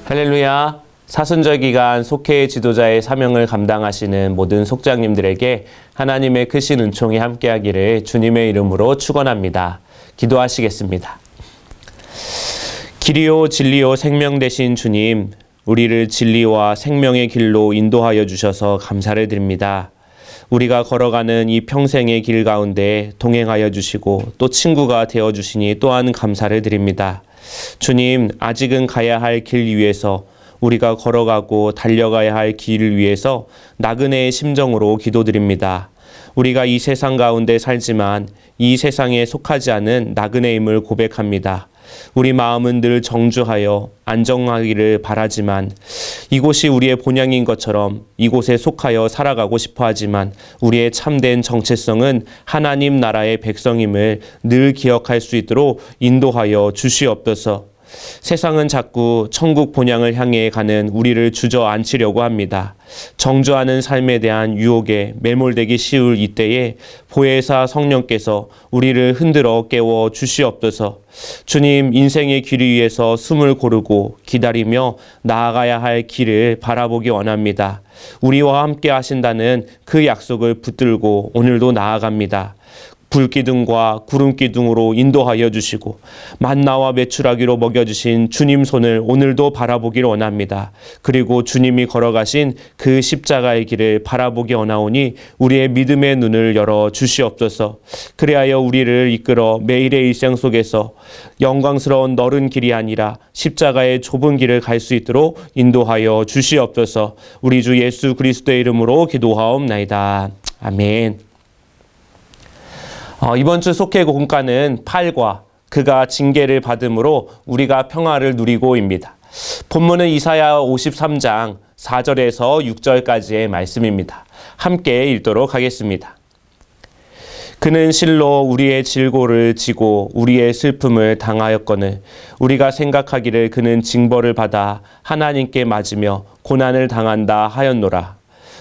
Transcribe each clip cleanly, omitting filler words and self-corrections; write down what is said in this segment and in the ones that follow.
할렐루야. 사순절 기간 속회의 지도자의 사명을 감당하시는 모든 속장님들에게 하나님의 크신 은총이 함께하기를 주님의 이름으로 축원합니다. 기도하시겠습니다. 길이요 진리요 생명 되신 주님, 우리를 진리와 생명의 길로 인도하여 주셔서 감사를 드립니다. 우리가 걸어가는 이 평생의 길 가운데 동행하여 주시고 또 친구가 되어 주시니 또한 감사를 드립니다. 주님, 아직은 가야 할 길 위에서 우리가 걸어가고 달려가야 할 길을 위해서 나그네의 심정으로 기도드립니다. 우리가 이 세상 가운데 살지만 이 세상에 속하지 않은 나그네임을 고백합니다. 우리 마음은 늘 정주하여 안정하기를 바라지만 이곳이 우리의 본향인 것처럼 이곳에 속하여 살아가고 싶어 하지만 우리의 참된 정체성은 하나님 나라의 백성임을 늘 기억할 수 있도록 인도하여 주시옵소서. 세상은 자꾸 천국 본향을 향해 가는 우리를 주저앉히려고 합니다. 정주하는 삶에 대한 유혹에 매몰되기 쉬울 이때에 보혜사 성령께서 우리를 흔들어 깨워 주시옵소서. 주님, 인생의 길 위에서 숨을 고르고 기다리며 나아가야 할 길을 바라보기 원합니다. 우리와 함께 하신다는 그 약속을 붙들고 오늘도 나아갑니다. 불기둥과 구름기둥으로 인도하여 주시고 만나와 메추라기로 먹여주신 주님 손을 오늘도 바라보기를 원합니다. 그리고 주님이 걸어가신 그 십자가의 길을 바라보기 원하오니 우리의 믿음의 눈을 열어 주시옵소서. 그리하여 우리를 이끌어 매일의 일생 속에서 영광스러운 넓은 길이 아니라 십자가의 좁은 길을 갈 수 있도록 인도하여 주시옵소서. 우리 주 예수 그리스도의 이름으로 기도하옵나이다. 아멘. 이번 주 속회 공과는 8과 그가 징계를 받음으로 우리가 평화를 누리고입니다. 본문은 이사야 53장 4절에서 6절까지의 말씀입니다. 함께 읽도록 하겠습니다. 그는 실로 우리의 질고를 지고 우리의 슬픔을 당하였거늘 우리가 생각하기를 그는 징벌을 받아 하나님께 맞으며 고난을 당한다 하였노라.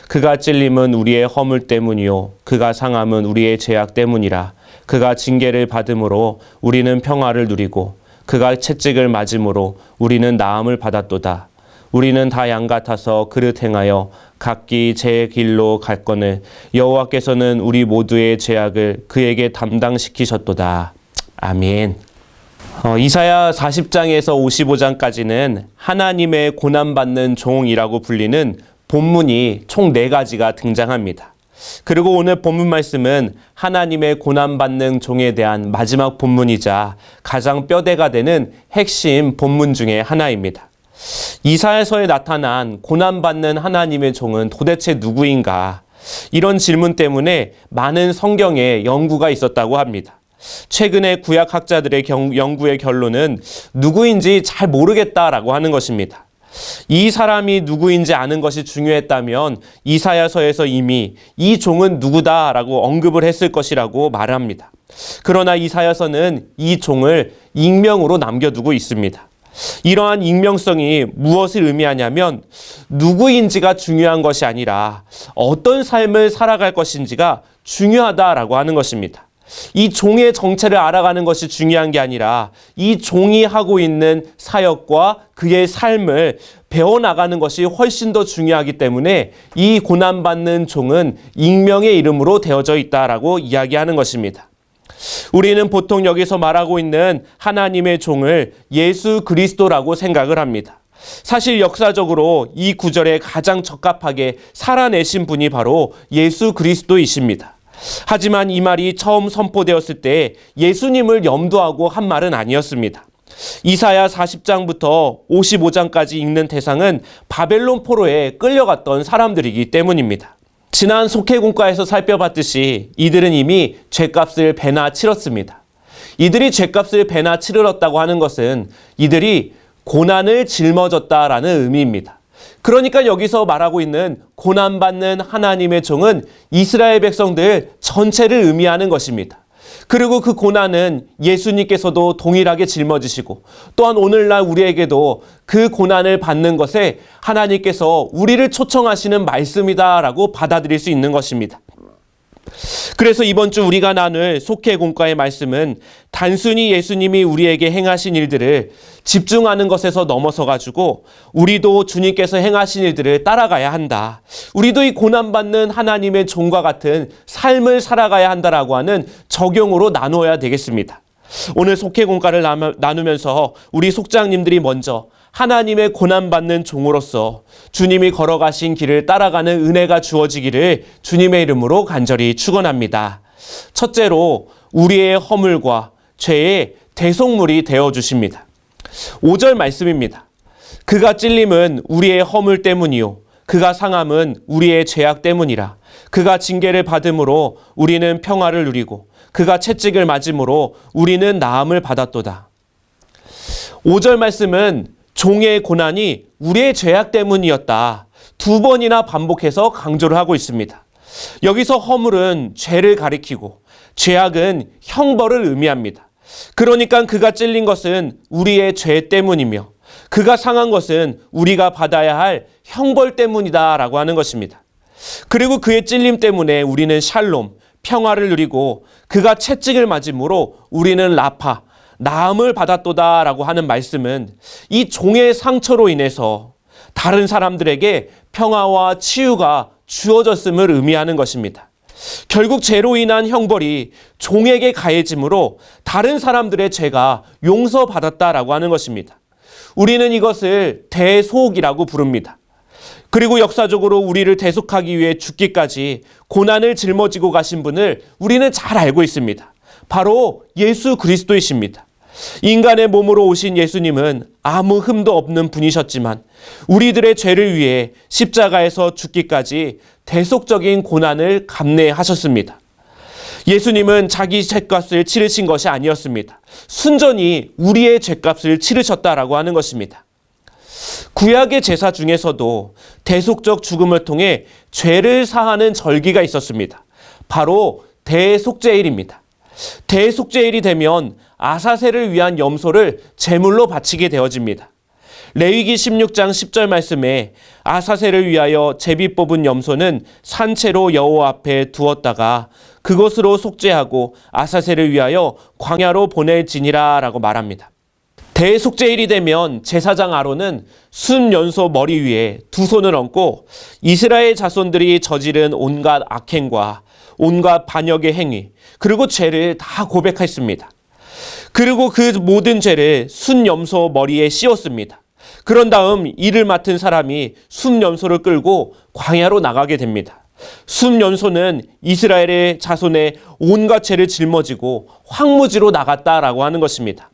그가 찔림은 우리의 허물 때문이요 그가 상함은 우리의 죄악 때문이라. 그가 징계를 받음으로 우리는 평화를 누리고 그가 채찍을 맞음으로 우리는 나음을 받았도다. 우리는 다 양 같아서 그릇 행하여 각기 제 길로 갔거늘 여호와께서는 우리 모두의 죄악을 그에게 담당시키셨도다. 아멘. 이사야 40장에서 55장까지는 하나님의 고난받는 종이라고 불리는 본문이 총 4가지가 등장합니다. 그리고 오늘 본문 말씀은 하나님의 고난받는 종에 대한 마지막 본문이자 가장 뼈대가 되는 핵심 본문 중에 하나입니다. 이사야서에 나타난 고난받는 하나님의 종은 도대체 누구인가? 이런 질문 때문에 많은 성경에 연구가 있었다고 합니다. 최근에 구약학자들의 연구의 결론은 누구인지 잘 모르겠다라고 하는 것입니다. 이 사람이 누구인지 아는 것이 중요했다면 이사야서에서 이미 이 종은 누구다라고 언급을 했을 것이라고 말합니다. 그러나 이사야서는 이 종을 익명으로 남겨두고 있습니다. 이러한 익명성이 무엇을 의미하냐면 누구인지가 중요한 것이 아니라 어떤 삶을 살아갈 것인지가 중요하다라고 하는 것입니다. 이 종의 정체를 알아가는 것이 중요한 게 아니라 이 종이 하고 있는 사역과 그의 삶을 배워나가는 것이 훨씬 더 중요하기 때문에 이 고난받는 종은 익명의 이름으로 되어져 있다라고 이야기하는 것입니다. 우리는 보통 여기서 말하고 있는 하나님의 종을 예수 그리스도라고 생각을 합니다. 사실 역사적으로 이 구절에 가장 적합하게 살아내신 분이 바로 예수 그리스도이십니다. 하지만 이 말이 처음 선포되었을 때 예수님을 염두하고 한 말은 아니었습니다. 이사야 40장부터 55장까지 읽는 대상은 바벨론 포로에 끌려갔던 사람들이기 때문입니다. 지난 속회공과에서 살펴봤듯이 이들은 이미 죗값을 배나 치렀습니다. 이들이 죗값을 배나 치르렀다고 하는 것은 이들이 고난을 짊어졌다라는 의미입니다. 그러니까 여기서 말하고 있는 고난받는 하나님의 종은 이스라엘 백성들 전체를 의미하는 것입니다. 그리고 그 고난은 예수님께서도 동일하게 짊어지시고 또한 오늘날 우리에게도 그 고난을 받는 것에 하나님께서 우리를 초청하시는 말씀이다라고 받아들일 수 있는 것입니다. 그래서 이번 주 우리가 나눌 속회공과의 말씀은 단순히 예수님이 우리에게 행하신 일들을 집중하는 것에서 넘어서 가지고 우리도 주님께서 행하신 일들을 따라가야 한다. 우리도 이 고난받는 하나님의 종과 같은 삶을 살아가야 한다라고 하는 적용으로 나누어야 되겠습니다. 오늘 속회공과를 나누면서 우리 속장님들이 먼저 하나님의 고난받는 종으로서 주님이 걸어가신 길을 따라가는 은혜가 주어지기를 주님의 이름으로 간절히 축원합니다. 첫째로 우리의 허물과 죄의 대속물이 되어주십니다. 5절 말씀입니다. 그가 찔림은 우리의 허물 때문이요 그가 상함은 우리의 죄악 때문이라. 그가 징계를 받음으로 우리는 평화를 누리고 그가 채찍을 맞음으로 우리는 나음을 받았도다. 5절 말씀은 종의 고난이 우리의 죄악 때문이었다. 2번이나 반복해서 강조를 하고 있습니다. 여기서 허물은 죄를 가리키고 죄악은 형벌을 의미합니다. 그러니까 그가 찔린 것은 우리의 죄 때문이며 그가 상한 것은 우리가 받아야 할 형벌 때문이다라고 하는 것입니다. 그리고 그의 찔림 때문에 우리는 샬롬, 평화를 누리고 그가 채찍을 맞음으로 우리는 라파, 나음을 받았도다라고 하는 말씀은 이 종의 상처로 인해서 다른 사람들에게 평화와 치유가 주어졌음을 의미하는 것입니다. 결국 죄로 인한 형벌이 종에게 가해짐으로 다른 사람들의 죄가 용서받았다라고 하는 것입니다. 우리는 이것을 대속이라고 부릅니다. 그리고 역사적으로 우리를 대속하기 위해 죽기까지 고난을 짊어지고 가신 분을 우리는 잘 알고 있습니다. 바로 예수 그리스도이십니다. 인간의 몸으로 오신 예수님은 아무 흠도 없는 분이셨지만 우리들의 죄를 위해 십자가에서 죽기까지 대속적인 고난을 감내하셨습니다. 예수님은 자기 죄값을 치르신 것이 아니었습니다. 순전히 우리의 죄값을 치르셨다라고 하는 것입니다. 구약의 제사 중에서도 대속적 죽음을 통해 죄를 사하는 절기가 있었습니다. 바로 대속죄일입니다. 대속죄일이 되면 아사셀을 위한 염소를 제물로 바치게 되어집니다. 레위기 16장 10절 말씀에 아사셀을 위하여 제비 뽑은 염소는 산채로 여호와 앞에 두었다가 그것으로 속죄하고 아사셀을 위하여 광야로 보낼지니라 라고 말합니다. 대속죄일이 되면 제사장 아론은 순연소 머리 위에 두 손을 얹고 이스라엘 자손들이 저지른 온갖 악행과 온갖 반역의 행위 그리고 죄를 다 고백했습니다. 그리고 그 모든 죄를 순염소 머리에 씌웠습니다. 그런 다음 이를 맡은 사람이 순염소를 끌고 광야로 나가게 됩니다. 순염소는 이스라엘의 자손의 온갖 죄를 짊어지고 황무지로 나갔다라고 하는 것입니다.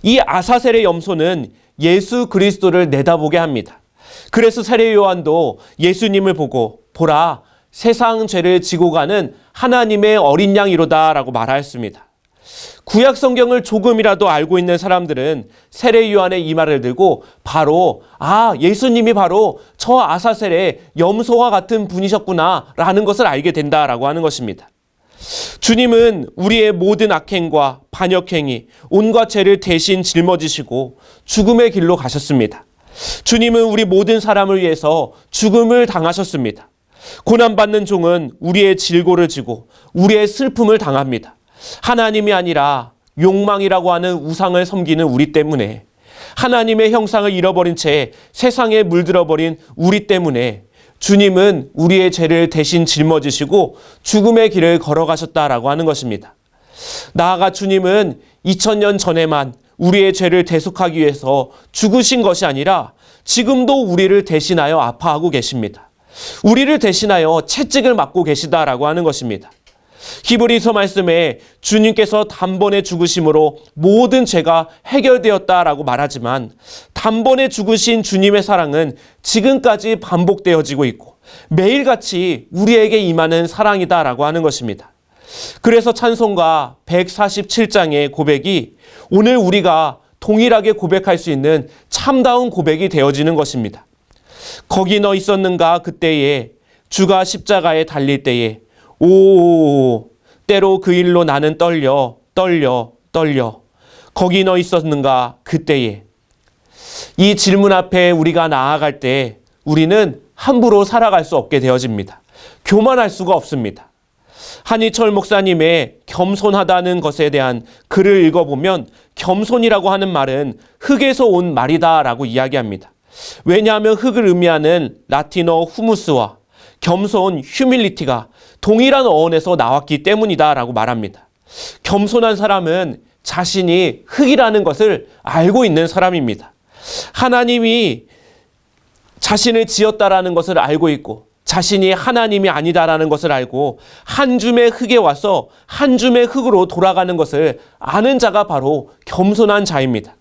이 아사셀의 염소는 예수 그리스도를 내다보게 합니다. 그래서 세례 요한도 예수님을 보고 보라 세상 죄를 지고 가는 하나님의 어린 양이로다 라고 말하였습니다. 구약 성경을 조금이라도 알고 있는 사람들은 세례 요한의 이 말을 들고 바로 예수님이 바로 저 아사셀의 염소와 같은 분이셨구나 라는 것을 알게 된다라고 하는 것입니다. 주님은 우리의 모든 악행과 반역행위, 온갖 죄를 대신 짊어지시고 죽음의 길로 가셨습니다. 주님은 우리 모든 사람을 위해서 죽음을 당하셨습니다. 고난받는 종은 우리의 질고를 지고 우리의 슬픔을 당합니다. 하나님이 아니라 욕망이라고 하는 우상을 섬기는 우리 때문에 하나님의 형상을 잃어버린 채 세상에 물들어버린 우리 때문에 주님은 우리의 죄를 대신 짊어지시고 죽음의 길을 걸어가셨다라고 하는 것입니다. 나아가 주님은 2000년 전에만 우리의 죄를 대속하기 위해서 죽으신 것이 아니라 지금도 우리를 대신하여 아파하고 계십니다. 우리를 대신하여 채찍을 맞고 계시다라고 하는 것입니다. 히브리서 말씀에 주님께서 단번에 죽으심으로 모든 죄가 해결되었다라고 말하지만 단번에 죽으신 주님의 사랑은 지금까지 반복되어지고 있고 매일같이 우리에게 임하는 사랑이다라고 하는 것입니다. 그래서 찬송가 147장의 고백이 오늘 우리가 동일하게 고백할 수 있는 참다운 고백이 되어지는 것입니다. 거기 너 있었는가 그때에 주가 십자가에 달릴 때에 오 때로 그 일로 나는 떨려 거기 너 있었는가 그때에. 이 질문 앞에 우리가 나아갈 때 우리는 함부로 살아갈 수 없게 되어집니다. 교만할 수가 없습니다. 한희철 목사님의 겸손하다는 것에 대한 글을 읽어보면 겸손이라고 하는 말은 흙에서 온 말이다라고 이야기합니다. 왜냐하면 흙을 의미하는 라틴어 후무스와 겸손, 휴밀리티가 동일한 어원에서 나왔기 때문이다라고 말합니다. 겸손한 사람은 자신이 흙이라는 것을 알고 있는 사람입니다. 하나님이 자신을 지었다라는 것을 알고 있고 자신이 하나님이 아니다라는 것을 알고 한 줌의 흙에 와서 한 줌의 흙으로 돌아가는 것을 아는 자가 바로 겸손한 자입니다.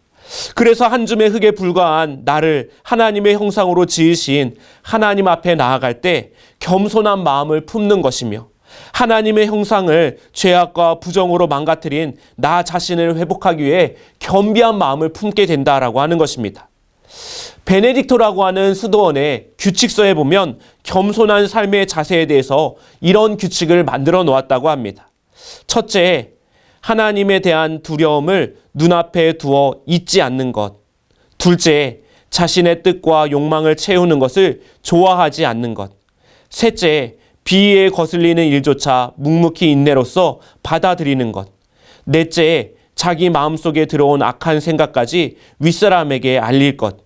그래서 한 줌의 흙에 불과한 나를 하나님의 형상으로 지으신 하나님 앞에 나아갈 때 겸손한 마음을 품는 것이며 하나님의 형상을 죄악과 부정으로 망가뜨린 나 자신을 회복하기 위해 겸비한 마음을 품게 된다라고 하는 것입니다. 베네딕토라고 하는 수도원의 규칙서에 보면 겸손한 삶의 자세에 대해서 이런 규칙을 만들어 놓았다고 합니다. 첫째, 하나님에 대한 두려움을 눈앞에 두어 잊지 않는 것. 둘째, 자신의 뜻과 욕망을 채우는 것을 좋아하지 않는 것. 셋째, 비위에 거슬리는 일조차 묵묵히 인내로써 받아들이는 것. 넷째, 자기 마음속에 들어온 악한 생각까지 윗사람에게 알릴 것.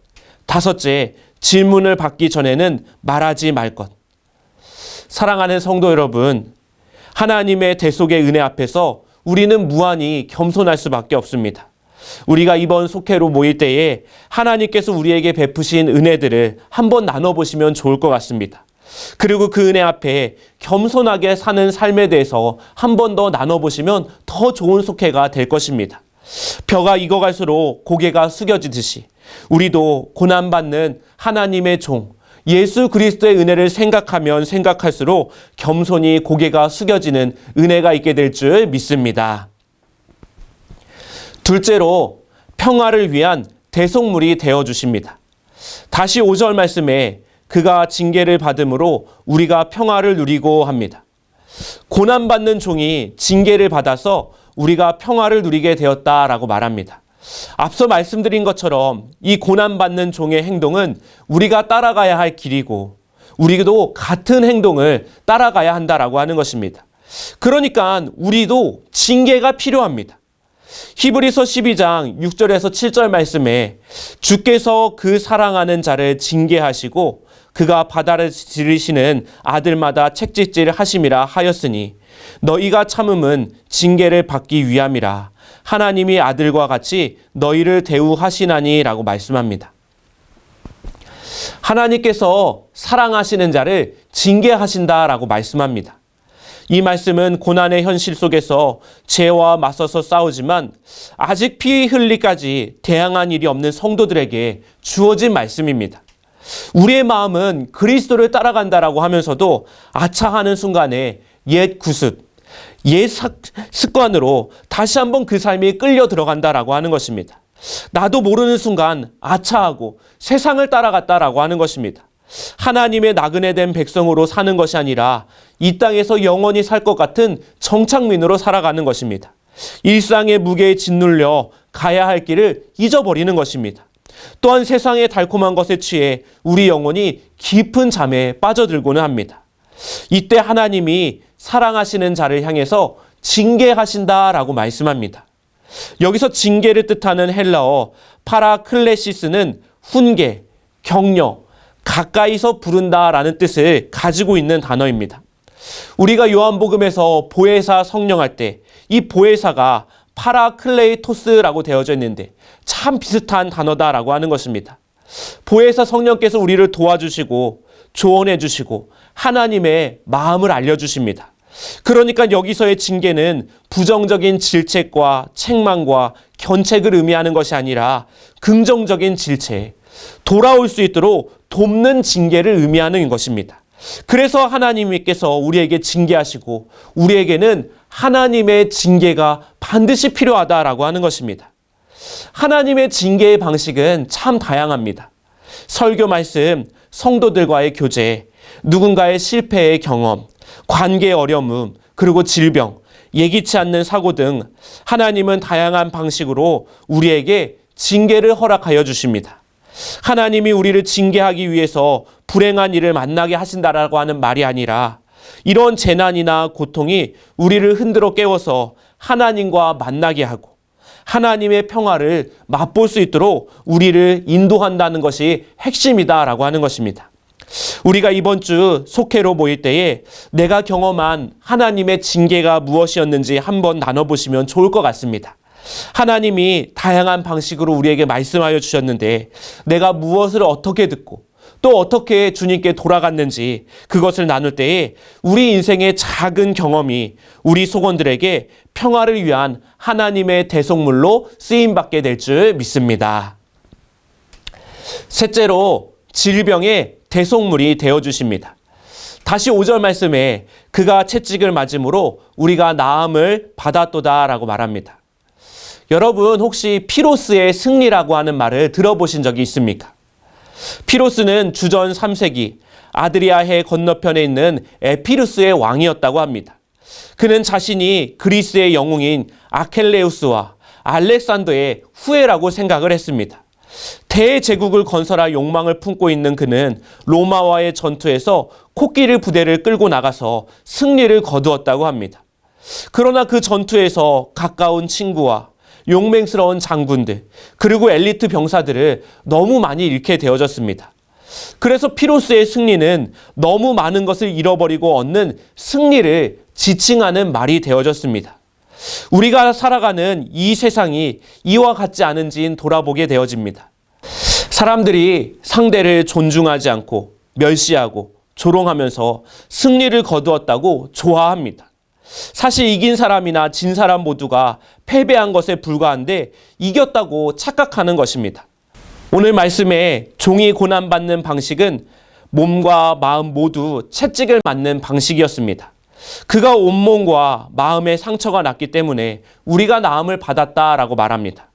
다섯째, 질문을 받기 전에는 말하지 말 것. 사랑하는 성도 여러분, 하나님의 대속의 은혜 앞에서 우리는 무한히 겸손할 수밖에 없습니다. 우리가 이번 속회로 모일 때에 하나님께서 우리에게 베푸신 은혜들을 한번 나눠보시면 좋을 것 같습니다. 그리고 그 은혜 앞에 겸손하게 사는 삶에 대해서 한 번 더 나눠보시면 더 좋은 속회가 될 것입니다. 벼가 익어갈수록 고개가 숙여지듯이 우리도 고난받는 하나님의 종 예수 그리스도의 은혜를 생각하면 생각할수록 겸손히 고개가 숙여지는 은혜가 있게 될 줄 믿습니다. 둘째로 평화를 위한 대속물이 되어주십니다. 다시 5절 말씀에 그가 징계를 받음으로 우리가 평화를 누리고 합니다. 고난받는 종이 징계를 받아서 우리가 평화를 누리게 되었다라고 말합니다. 앞서 말씀드린 것처럼 이 고난받는 종의 행동은 우리가 따라가야 할 길이고 우리도 같은 행동을 따라가야 한다라고 하는 것입니다. 그러니까 우리도 징계가 필요합니다. 히브리서 12장 6절에서 7절 말씀에 주께서 그 사랑하는 자를 징계하시고 그가 받아들이시는 아들마다 책짓질 하심이라 하였으니 너희가 참음은 징계를 받기 위함이라 하나님이 아들과 같이 너희를 대우하시나니 라고 말씀합니다. 하나님께서 사랑하시는 자를 징계하신다라고 말씀합니다. 이 말씀은 고난의 현실 속에서 죄와 맞서서 싸우지만 아직 피 흘리까지 대항한 일이 없는 성도들에게 주어진 말씀입니다. 우리의 마음은 그리스도를 따라간다라고 하면서도 아차하는 순간에 옛 구습, 옛 습관으로 다시 한번 그 삶이 끌려 들어간다라고 하는 것입니다. 나도 모르는 순간 아차하고 세상을 따라갔다라고 하는 것입니다. 하나님의 나그네 된 백성으로 사는 것이 아니라 이 땅에서 영원히 살 것 같은 정착민으로 살아가는 것입니다. 일상의 무게에 짓눌려 가야 할 길을 잊어버리는 것입니다. 또한 세상의 달콤한 것에 취해 우리 영혼이 깊은 잠에 빠져들고는 합니다. 이때 하나님이 사랑하시는 자를 향해서 징계하신다라고 말씀합니다. 여기서 징계를 뜻하는 헬라어 파라클레시스는 훈계, 격려, 가까이서 부른다라는 뜻을 가지고 있는 단어입니다. 우리가 요한복음에서 보혜사 성령할 때 이 보혜사가 파라클레이토스라고 되어져 있는데 참 비슷한 단어다라고 하는 것입니다. 보혜사 성령께서 우리를 도와주시고 조언해 주시고 하나님의 마음을 알려주십니다. 그러니까 여기서의 징계는 부정적인 질책과 책망과 견책을 의미하는 것이 아니라 긍정적인 질책, 돌아올 수 있도록 돕는 징계를 의미하는 것입니다. 그래서 하나님께서 우리에게 징계하시고 우리에게는 하나님의 징계가 반드시 필요하다라고 하는 것입니다. 하나님의 징계의 방식은 참 다양합니다. 설교 말씀, 성도들과의 교제, 누군가의 실패의 경험, 관계 어려움, 그리고 질병, 예기치 않는 사고 등 하나님은 다양한 방식으로 우리에게 징계를 허락하여 주십니다. 하나님이 우리를 징계하기 위해서 불행한 일을 만나게 하신다라고 하는 말이 아니라 이런 재난이나 고통이 우리를 흔들어 깨워서 하나님과 만나게 하고 하나님의 평화를 맛볼 수 있도록 우리를 인도한다는 것이 핵심이다라고 하는 것입니다. 우리가 이번 주 속회로 모일 때에 내가 경험한 하나님의 징계가 무엇이었는지 한번 나눠보시면 좋을 것 같습니다. 하나님이 다양한 방식으로 우리에게 말씀하여 주셨는데 내가 무엇을 어떻게 듣고 또 어떻게 주님께 돌아갔는지 그것을 나눌 때에 우리 인생의 작은 경험이 우리 속원들에게 평화를 위한 하나님의 대속물로 쓰임받게 될 줄 믿습니다. 셋째로 질병의 대속물이 되어주십니다. 다시 5절 말씀에 그가 채찍을 맞음으로 우리가 나음을 받았도다라고 말합니다. 여러분 혹시 피로스의 승리라고 하는 말을 들어보신 적이 있습니까? 피로스는 주전 3세기 아드리아해 건너편에 있는 에피루스의 왕이었다고 합니다. 그는 자신이 그리스의 영웅인 아켈레우스와 알렉산더의 후예라고 생각을 했습니다. 대제국을 건설할 욕망을 품고 있는 그는 로마와의 전투에서 코끼리 부대를 끌고 나가서 승리를 거두었다고 합니다. 그러나 그 전투에서 가까운 친구와 용맹스러운 장군들 그리고 엘리트 병사들을 너무 많이 잃게 되어졌습니다. 그래서 피로스의 승리는 너무 많은 것을 잃어버리고 얻는 승리를 지칭하는 말이 되어졌습니다. 우리가 살아가는 이 세상이 이와 같지 않은지는 돌아보게 되어집니다. 사람들이 상대를 존중하지 않고 멸시하고 조롱하면서 승리를 거두었다고 좋아합니다. 사실 이긴 사람이나 진 사람 모두가 패배한 것에 불과한데 이겼다고 착각하는 것입니다. 오늘 말씀에 종이 고난받는 방식은 몸과 마음 모두 채찍을 맞는 방식이었습니다. 그가 온몸과 마음에 상처가 났기 때문에 우리가 나음을 받았다라고 말합니다.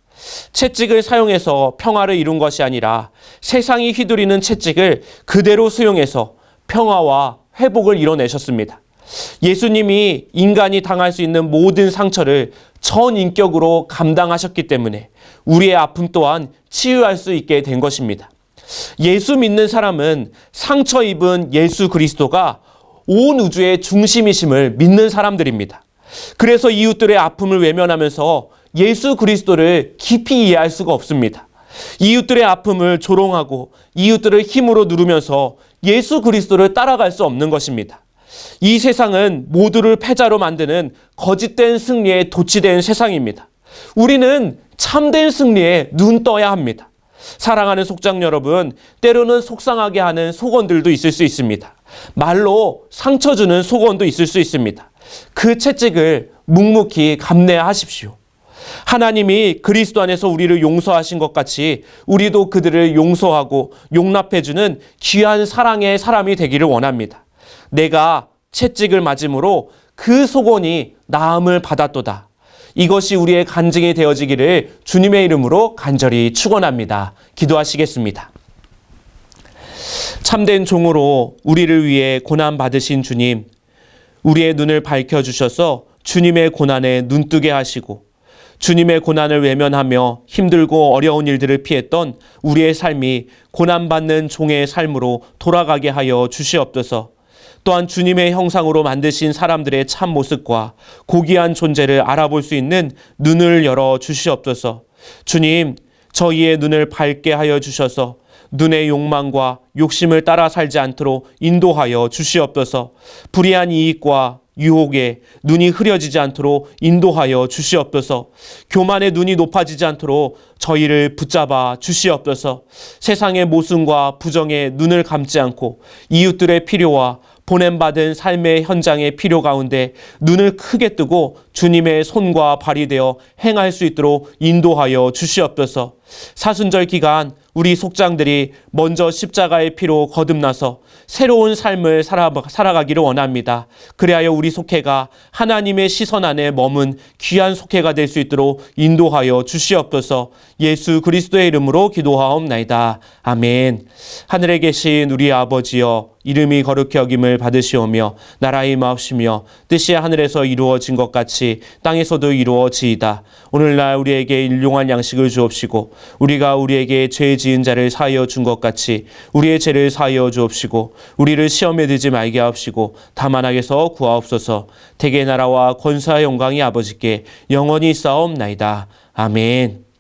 채찍을 사용해서 평화를 이룬 것이 아니라 세상이 휘두르는 채찍을 그대로 수용해서 평화와 회복을 이뤄내셨습니다. 예수님이 인간이 당할 수 있는 모든 상처를 전인격으로 감당하셨기 때문에 우리의 아픔 또한 치유할 수 있게 된 것입니다. 예수 믿는 사람은 상처 입은 예수 그리스도가 온 우주의 중심이심을 믿는 사람들입니다. 그래서 이웃들의 아픔을 외면하면서 예수 그리스도를 깊이 이해할 수가 없습니다. 이웃들의 아픔을 조롱하고 이웃들을 힘으로 누르면서 예수 그리스도를 따라갈 수 없는 것입니다. 이 세상은 모두를 패자로 만드는 거짓된 승리에 도취된 세상입니다. 우리는 참된 승리에 눈 떠야 합니다. 사랑하는 속장 여러분, 때로는 속상하게 하는 속언들도 있을 수 있습니다. 말로 상처 주는 속언도 있을 수 있습니다. 그 채찍을 묵묵히 감내하십시오. 하나님이 그리스도 안에서 우리를 용서하신 것 같이 우리도 그들을 용서하고 용납해주는 귀한 사랑의 사람이 되기를 원합니다. 내가 채찍을 맞음으로 그 속언이 나음을 받았도다. 이것이 우리의 간증이 되어지기를 주님의 이름으로 간절히 축원합니다. 기도하시겠습니다. 참된 종으로 우리를 위해 고난 받으신 주님, 우리의 눈을 밝혀주셔서 주님의 고난에 눈뜨게 하시고 주님의 고난을 외면하며 힘들고 어려운 일들을 피했던 우리의 삶이 고난받는 종의 삶으로 돌아가게 하여 주시옵소서. 또한 주님의 형상으로 만드신 사람들의 참 모습과 고귀한 존재를 알아볼 수 있는 눈을 열어 주시옵소서. 주님, 저희의 눈을 밝게 하여 주셔서 눈의 욕망과 욕심을 따라 살지 않도록 인도하여 주시옵소서. 불의한 이익과 유혹에 눈이 흐려지지 않도록 인도하여 주시옵소서. 교만의 눈이 높아지지 않도록 저희를 붙잡아 주시옵소서. 세상의 모순과 부정에 눈을 감지 않고 이웃들의 필요와 보냄받은 삶의 현장의 필요 가운데 눈을 크게 뜨고 주님의 손과 발이 되어 행할 수 있도록 인도하여 주시옵소서. 사순절 기간 우리 속장들이 먼저 십자가의 피로 거듭나서 새로운 삶을 살아가기를 원합니다. 그리하여 우리 속회가 하나님의 시선 안에 머문 귀한 속회가 될 수 있도록 인도하여 주시옵소서. 예수 그리스도의 이름으로 기도하옵나이다. 아멘. 하늘에 계신 우리 아버지여, 이름이 거룩히 여김을 받으시오며 나라의 임하옵시며 뜻이 하늘에서 이루어진 것 같이 같이 땅에서도 이루어지이다. 오늘날 우리에게 일용할 양식을 주옵시고 우리가 우리에게 죄 지은 자를 사하여 준 것 같이 우리의 죄를 사하여 주옵시고 우리를 시험에 들지 말게 하옵시고 다만 악에서 구하옵소서. 대개 나라와 권사와 영광이 아버지께 영원히 있사옵나이다. 아멘.